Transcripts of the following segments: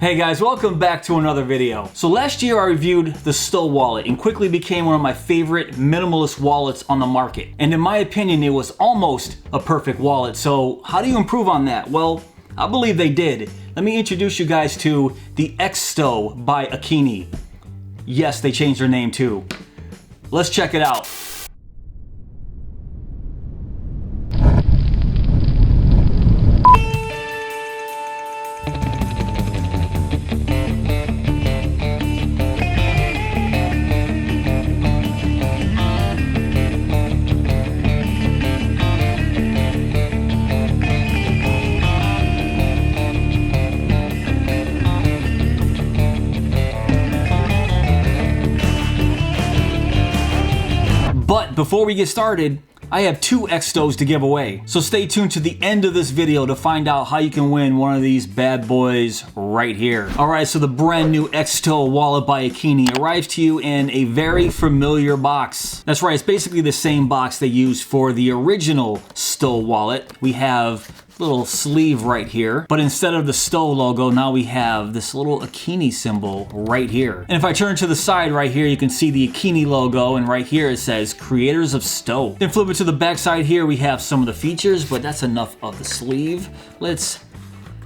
Hey guys, welcome back to another video. So last year I reviewed the Stow wallet and quickly became one of my favorite minimalist wallets on the market. And in my opinion, it was almost a perfect wallet. So how do you improve on that? Well, I believe they did. Let me introduce you guys to the XSTO by Akeeni. Yes, they changed their name too. Let's check it out. But before we get started, I have 2 XSTOs to give away. So stay tuned to the end of this video to find out how you can win one of these bad boys right here. Alright, so the brand new XSTO wallet by Akeeni arrives to you in a very familiar box. That's right, it's basically the same box they used for the original Stow wallet. We have little sleeve right here, but instead of the Stow logo, now we have this little Akeeni symbol right here. And if I turn to the side right here, you can see the Akeeni logo, and right here it says creators of Stow. Then flip it to the back side here, we have some of the features, but that's enough of the sleeve. Let's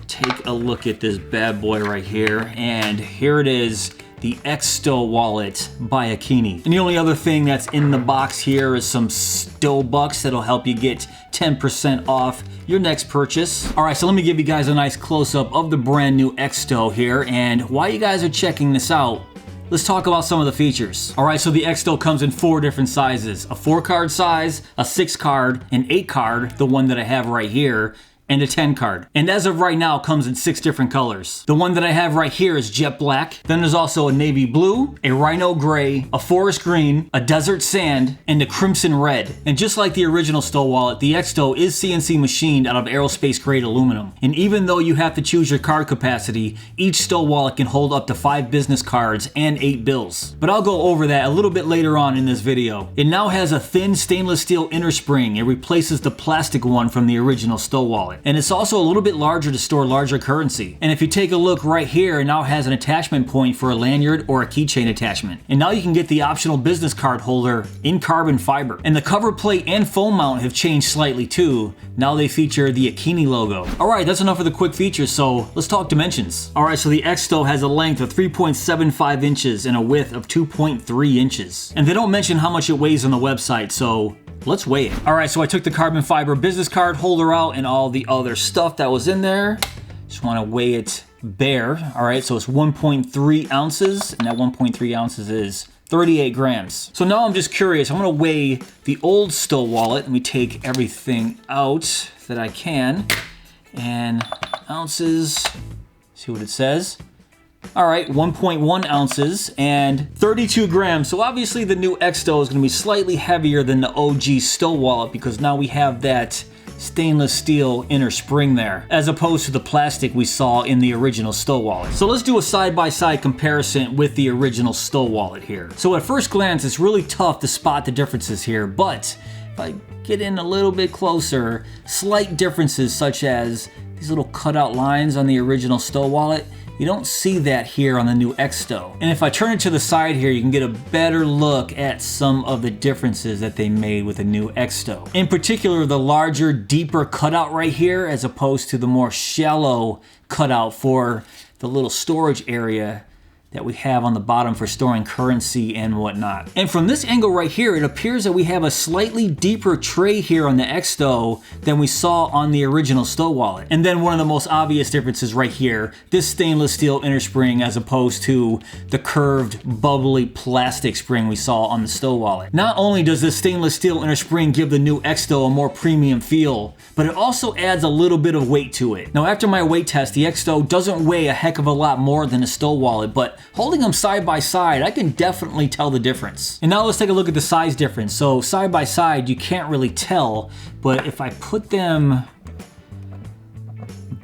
take a look at this bad boy right here, and here it is, the XSTO wallet by Akeeni. And the only other thing that's in the box here is some Stow bucks that'll help you get 10% off your next purchase. All right, so let me give you guys a nice close-up of the brand new XSTO here, and while you guys are checking this out, let's talk about some of the features. All right, so the XSTO comes in 4 different sizes: a 4-card size, a 6-card, an 8-card, the one that I have right here, and a 10 card. And as of right now, it comes in 6 different colors. The one that I have right here is jet black. Then there's also a navy blue, a rhino gray, a forest green, a desert sand, and a crimson red. And just like the original Stow wallet, the XSTO is CNC machined out of aerospace grade aluminum. And even though you have to choose your card capacity, each Stow wallet can hold up to 5 business cards and 8 bills. But I'll go over that a little bit later on in this video. It now has a thin stainless steel inner spring. It replaces the plastic one from the original Stow wallet. And it's also a little bit larger to store larger currency. And if you take a look right here, it now has an attachment point for a lanyard or a keychain attachment. And now you can get the optional business card holder in carbon fiber. And the cover plate and phone mount have changed slightly too. Now they feature the Akeeni logo. Alright, that's enough of the quick features, so let's talk dimensions. Alright, so the XSTO has a length of 3.75 inches and a width of 2.3 inches. And they don't mention how much it weighs on the website, so let's weigh it. All right, so I took the carbon fiber business card holder out and all the other stuff that was in there. Just want to weigh it bare. All right, so it's 1.3 ounces, and that 1.3 ounces is 38 grams. So now I'm just curious. I'm going to weigh the old Stow wallet. Let me take everything out that I can. And ounces, see what it says. All right, 1.1 ounces and 32 grams. So obviously the new XSTO is going to be slightly heavier than the OG Stow wallet because now we have that stainless steel inner spring there, as opposed to the plastic we saw in the original Stow wallet. So let's do a side-by-side comparison with the original Stow wallet here. So at first glance, it's really tough to spot the differences here, but if I get in a little bit closer, slight differences such as these little cutout lines on the original Stow wallet, you don't see that here on the new XSTO. And if I turn it to the side here, you can get a better look at some of the differences that they made with the new XSTO. In particular, the larger, deeper cutout right here, as opposed to the more shallow cutout for the little storage area that we have on the bottom for storing currency and whatnot. And from this angle right here, it appears that we have a slightly deeper tray here on the XSTO than we saw on the original Stow wallet. And then one of the most obvious differences right here, this stainless steel inner spring as opposed to the curved, bubbly plastic spring we saw on the Stow wallet. Not only does this stainless steel inner spring give the new XSTO a more premium feel, but it also adds a little bit of weight to it. Now after my weight test, the XSTO doesn't weigh a heck of a lot more than a Stow wallet, but holding them side by side, I can definitely tell the difference. And now let's take a look at the size difference. So side by side, you can't really tell, but if I put them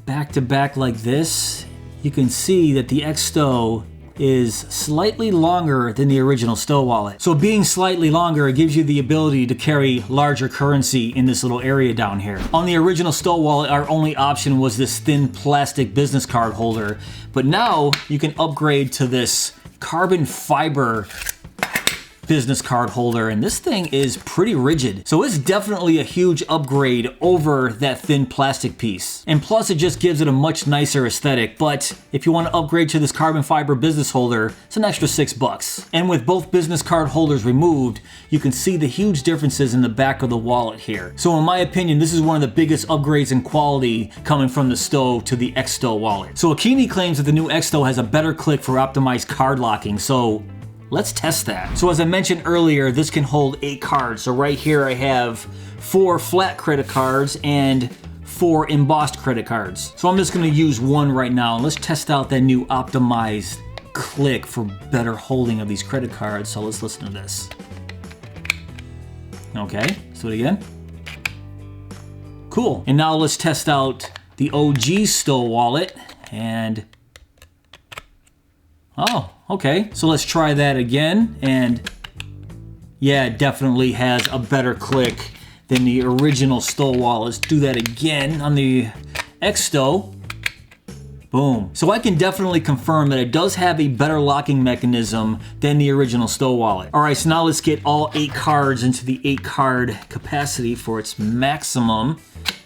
back to back like this, you can see that the XSTO is slightly longer than the original Stow wallet. So being slightly longer, it gives you the ability to carry larger currency in this little area down here. On the original Stow wallet, our only option was this thin plastic business card holder, but now you can upgrade to this carbon fiber business card holder, and this thing is pretty rigid. So it's definitely a huge upgrade over that thin plastic piece. And plus it just gives it a much nicer aesthetic, but if you want to upgrade to this carbon fiber business holder, it's an extra $6. And with both business card holders removed, you can see the huge differences in the back of the wallet here. So in my opinion, this is one of the biggest upgrades in quality coming from the Stow to the XSTO wallet. So Akeeni claims that the new XSTO has a better click for optimized card locking, so let's test that. So as I mentioned earlier, this can hold 8 cards. So right here I have 4 flat credit cards and 4 embossed credit cards. So I'm just gonna use one right now. Let's test out that new optimized click for better holding of these credit cards. So let's listen to this. Okay, let's do it again. Cool. And now let's test out the OG Stow wallet and oh, okay. So let's try that again. And yeah, it definitely has a better click than the original Stow wallet. Let's do that again on the XSTO. Boom. So I can definitely confirm that it does have a better locking mechanism than the original Stow wallet. All right, so now let's get all 8 cards into the 8 card capacity for its maximum.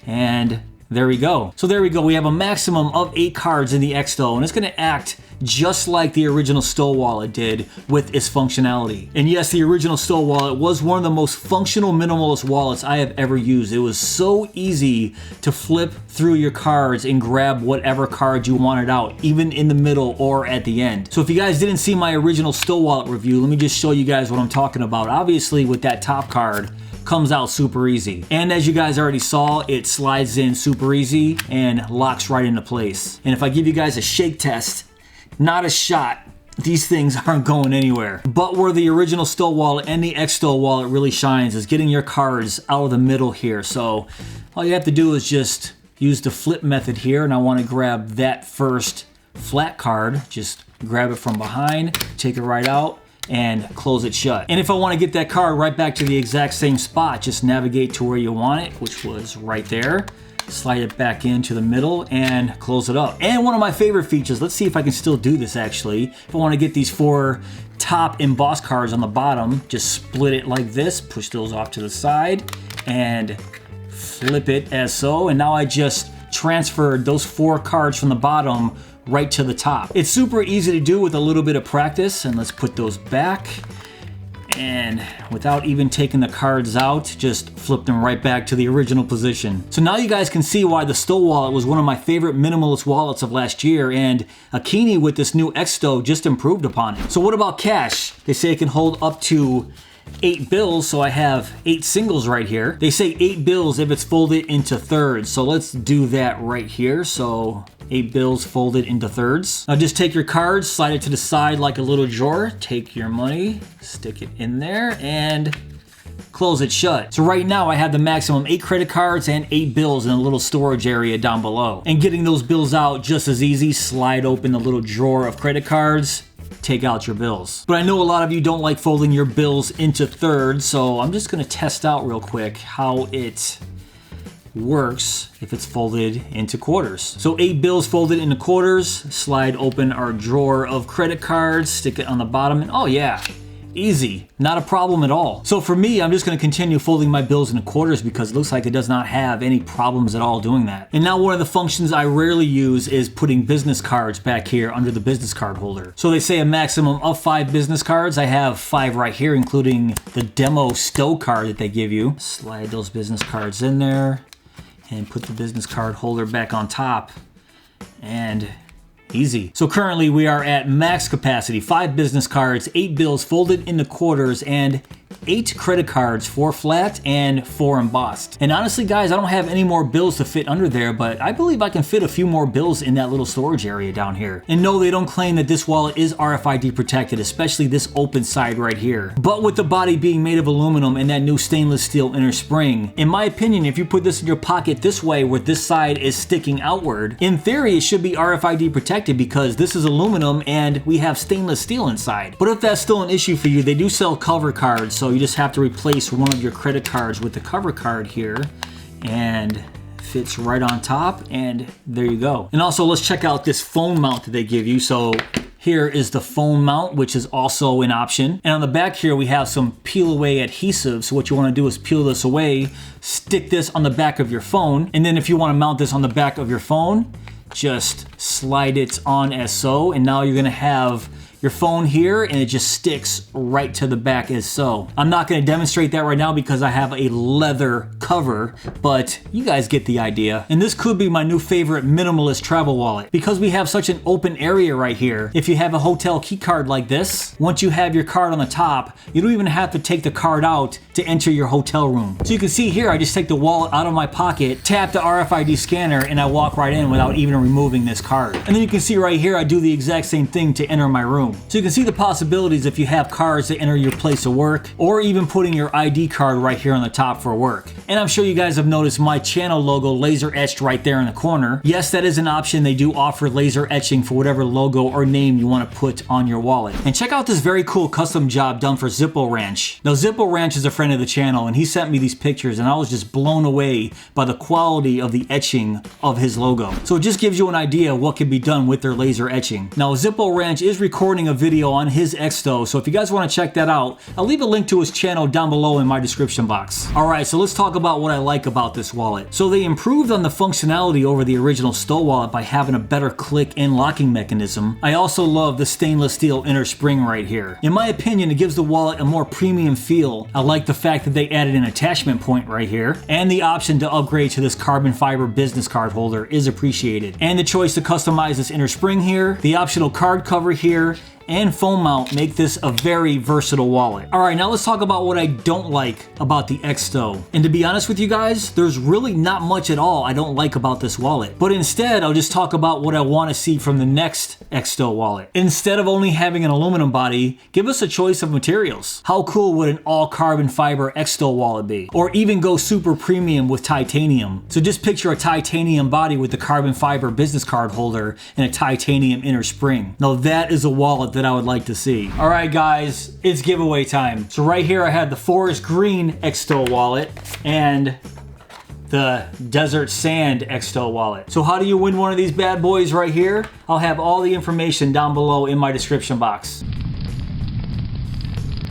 And there we go. So there we go. We have a maximum of 8 cards in the XSTO, and it's going to act just like the original Stow wallet did with its functionality. And yes, the original Stow wallet was one of the most functional minimalist wallets I have ever used. It was so easy to flip through your cards and grab whatever card you wanted out, even in the middle or at the end. So if you guys didn't see my original Stow wallet review, let me just show you guys what I'm talking about. Obviously, with that top card, comes out super easy. And as you guys already saw, it slides in super easy and locks right into place. And if I give you guys a shake test, not a shot, these things aren't going anywhere. But where the original Stow wallet and the XSTO wallet really shines is getting your cards out of the middle here. So all you have to do is just use the flip method here, and I want to grab that first flat card. Just grab it from behind, take it right out, and close it shut. And if I want to get that card right back to the exact same spot, just navigate to where you want it, which was right there. Slide it back into the middle and close it up. And one of my favorite features, let's see if I can still do this actually. If I want to get these 4 top embossed cards on the bottom, just split it like this, push those off to the side, and flip it as so. And now I just transferred those 4 cards from the bottom right to the top. It's super easy to do with a little bit of practice, and let's put those back. And without even taking the cards out, just flip them right back to the original position. So now you guys can see why the Stow wallet was one of my favorite minimalist wallets of last year, and Akeeni with this new XSTO just improved upon it. So what about cash? They say it can hold up to 8 bills, so I have 8 singles right here. They say 8 bills if it's folded into thirds, so let's do that right here. So 8 bills folded into thirds. Now just take your cards, slide it to the side like a little drawer, take your money, stick it in there, and close it shut. So right now I have the maximum 8 credit cards and 8 bills in a little storage area down below. And getting those bills out just as easy, slide open the little drawer of credit cards, take out your bills. But I know a lot of you don't like folding your bills into thirds, so I'm just gonna test out real quick how it works if it's folded into quarters. So 8 bills folded into quarters, slide open our drawer of credit cards, stick it on the bottom, and oh yeah, easy, not a problem at all. So for me, I'm just gonna continue folding my bills into quarters because it looks like it does not have any problems at all doing that. And now one of the functions I rarely use is putting business cards back here under the business card holder. So they say a maximum of 5 business cards. I have 5 right here, including the demo Stow card that they give you. Slide those business cards in there and put the business card holder back on top, and easy. So currently we are at max capacity, 5 business cards, 8 bills folded into quarters, and 8 credit cards, 4 flat and 4 embossed. And honestly guys, I don't have any more bills to fit under there, but I believe I can fit a few more bills in that little storage area down here. And no, they don't claim that this wallet is RFID protected, especially this open side right here. But with the body being made of aluminum and that new stainless steel inner spring, in my opinion, if you put this in your pocket this way where this side is sticking outward, in theory it should be RFID protected because this is aluminum and we have stainless steel inside. But if that's still an issue for you, they do sell cover cards, so you just have to replace one of your credit cards with the cover card here, and fits right on top, and there you go. And also let's check out this phone mount that they give you. So here is the phone mount, which is also an option. And on the back here, we have some peel away adhesive. So what you want to do is peel this away, stick this on the back of your phone. And then if you want to mount this on the back of your phone, just slide it on as so. And now you're going to have your phone here and it just sticks right to the back as so. I'm not going to demonstrate that right now because I have a leather cover, but you guys get the idea. And this could be my new favorite minimalist travel wallet because we have such an open area right here. If you have a hotel key card like this, once you have your card on the top, you don't even have to take the card out to enter your hotel room. So you can see here, I just take the wallet out of my pocket, tap the RFID scanner, and I walk right in without even removing this card. And then you can see right here, I do the exact same thing to enter my room. So you can see the possibilities if you have cards to enter your place of work, or even putting your ID card right here on the top for work. And I'm sure you guys have noticed my channel logo laser etched right there in the corner. Yes, that is an option. They do offer laser etching for whatever logo or name you want to put on your wallet. And check out this very cool custom job done for Zippo Ranch. Now Zippo Ranch is a friend of the channel and he sent me these pictures and I was just blown away by the quality of the etching of his logo. So it just gives you an idea of what can be done with their laser etching. Now Zippo Ranch is recording a video on his XSTO, so if you guys want to check that out, I'll leave a link to his channel down below in my description box. Alright, so let's talk about what I like about this wallet. So they improved on the functionality over the original Stow wallet by having a better click and locking mechanism. I also love the stainless steel inner spring right here. In my opinion, it gives the wallet a more premium feel. I like the fact that they added an attachment point right here, and the option to upgrade to this carbon fiber business card holder is appreciated. And the choice to customize this inner spring here, the optional card cover here, and phone mount make this a very versatile wallet. Alright, now let's talk about what I don't like about the XSTO. And to be honest with you guys, there's really not much at all I don't like about this wallet. But instead, I'll just talk about what I want to see from the next XSTO wallet. Instead of only having an aluminum body, give us a choice of materials. How cool would an all carbon fiber XSTO wallet be? Or even go super premium with titanium. So just picture a titanium body with the carbon fiber business card holder and a titanium inner spring. Now that is a wallet that I would like to see. All right, guys, it's giveaway time. So right here I had the forest green XSTO wallet and the desert sand XSTO wallet. So how do you win one of these bad boys right here? I'll have all the information down below in my description box.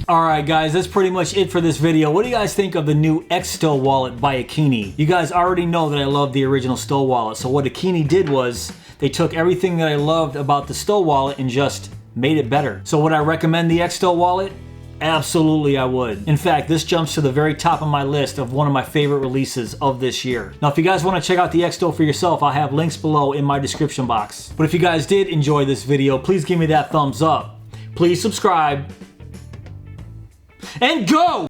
Alright guys, that's pretty much it for this video. What do you guys think of the new XSTO wallet by Akeeni? You guys already know that I love the original Stow wallet. So what Akeeni did was they took everything that I loved about the Stow wallet and just made it better. So would I recommend the XSTO wallet? Absolutely I would. In fact, this jumps to the very top of my list of one of my favorite releases of this year. Now if you guys want to check out the XSTO for yourself, I'll have links below in my description box. But if you guys did enjoy this video, please give me that thumbs up. Please subscribe. And go!